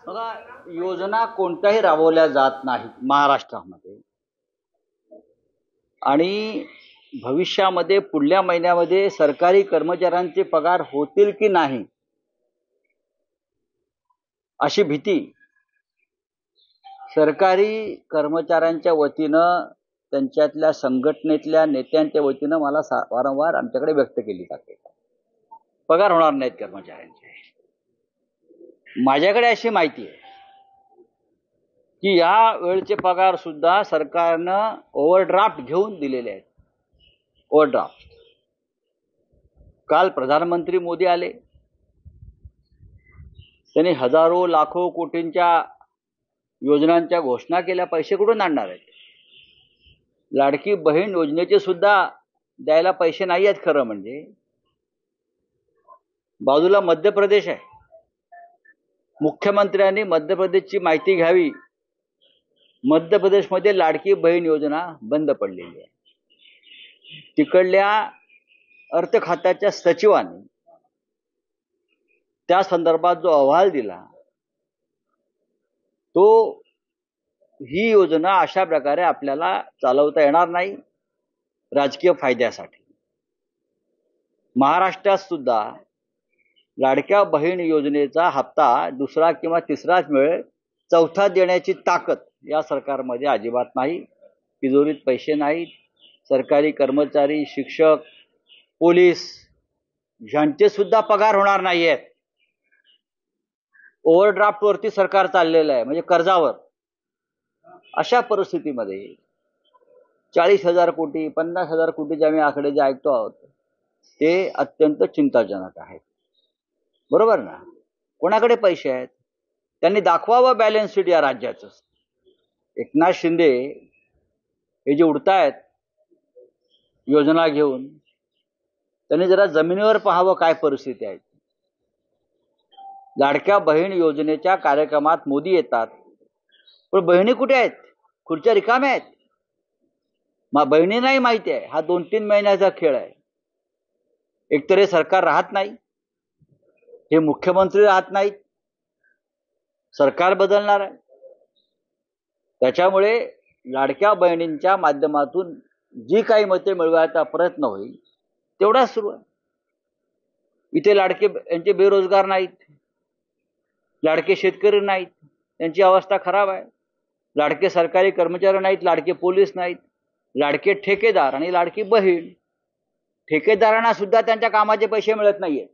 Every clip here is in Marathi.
बघा, योजना कोणत्याही राबवल्या जात नाहीत महाराष्ट्रामध्ये आणि भविष्यामध्ये पुढल्या महिन्यामध्ये सरकारी कर्मचाऱ्यांचे पगार होतील की नाही अशी भीती सरकारी कर्मचाऱ्यांच्या वतीनं त्यांच्यातल्या संघटनेतल्या नेत्यांच्या वतीनं मला वारंवार आमच्याकडे व्यक्त केली जाते. पगार होणार नाहीत कर्मचाऱ्यांचे. माझ्याकडे अशी माहिती आहे की या वेळचे पगार सुद्धा सरकारनं ओव्हरड्राफ्ट घेऊन दिलेले आहेत. ओव्हरड्राफ्ट. काल प्रधानमंत्री मोदी आले, त्यांनी हजारो लाखो कोटींच्या योजनांच्या घोषणा केल्या. पैसे कुठून आणणार आहेत? लाडकी बहीण योजनेचे सुद्धा द्यायला पैसे नाही आहेत. खरं म्हणजे बाजूला मध्य प्रदेश आहे. मुख्यमंत्र्यांनी मध्य प्रदेशची माहिती घ्यावी. मध्य प्रदेशमध्ये लाडकी बहीण योजना बंद पडलेली आहे. तिकडल्या अर्थ खात्याच्या सचिवांनी त्या संदर्भात जो अहवाल दिला तो ही योजना अशा प्रकारे आपल्याला चालवता येणार नाही राजकीय फायद्यासाठी. महाराष्ट्रात सुद्धा लाडक्या बहीण योजनेचा हप्ता दुसरा किंवा तिसराच मिळेल, चौथा देण्याची ताकद या सरकारमध्ये अजिबात नाही. तिजोरीत पैसे नाहीत. सरकारी कर्मचारी, शिक्षक, पोलीस यांचे सुद्धा पगार होणार नाहीयेत. ओव्हरड्राफ्टवरती सरकार चाललेलं आहे, म्हणजे कर्जावर. अशा परिस्थितीमध्ये 40,000 कोटी 50,000 कोटीचे आम्ही आकडे जे ऐकतो आहोत ते अत्यंत चिंताजनक आहेत. बरोबर ना? कोणाकडे पैसे आहेत? त्यांनी दाखवावं बॅलन्स शीट या राज्याचं. एकनाथ शिंदे हे जे उडतायत योजना घेऊन, त्यांनी जरा जमिनीवर पाहावं काय परिस्थिती आहे. लाडक्या बहीण योजनेच्या कार्यक्रमात मोदी येतात, पण बहिणी कुठे आहेत? खुर्च्या रिकाम्या आहेत. बहिणींनाही माहिती आहे हा 2-3 महिन्याचा खेळ आहे. एकतर हे सरकार राहत नाही, हे मुख्यमंत्री राहत नाहीत, सरकार बदलणार आहे. त्याच्यामुळे लाडक्या बहिणींच्या माध्यमातून जी काही मते मिळवायचा प्रयत्न होईल तेवढाच सुरू आहे. इथे लाडके यांचे बेरोजगार नाहीत, लाडके शेतकरी नाहीत, त्यांची अवस्था खराब आहे. लाडके सरकारी कर्मचारी नाहीत, लाडके पोलीस नाहीत, लाडके ठेकेदार आणि लाडकी बहीण. ठेकेदारांना सुद्धा त्यांच्या कामाचे पैसे मिळत नाहीये.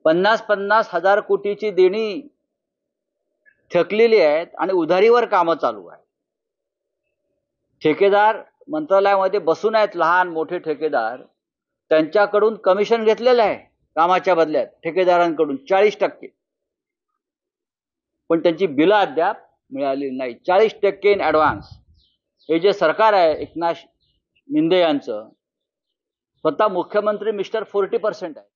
50-50 हजार कोटीची देणी थकलेली आहेत आणि उधारीवर कामं चालू आहे. ठेकेदार मंत्रालयामध्ये बसून आहेत, लहान मोठे ठेकेदार. त्यांच्याकडून कमिशन घेतलेलं आहे कामाच्या बदल्यात ठेकेदारांकडून 40%. पण त्यांची बिलं अद्याप मिळालेली नाही. 40% इन ॲडव्हान्स. हे जे सरकार आहे एकनाथ शिंदे यांचं, स्वतः मुख्यमंत्री मिस्टर 40% आहे.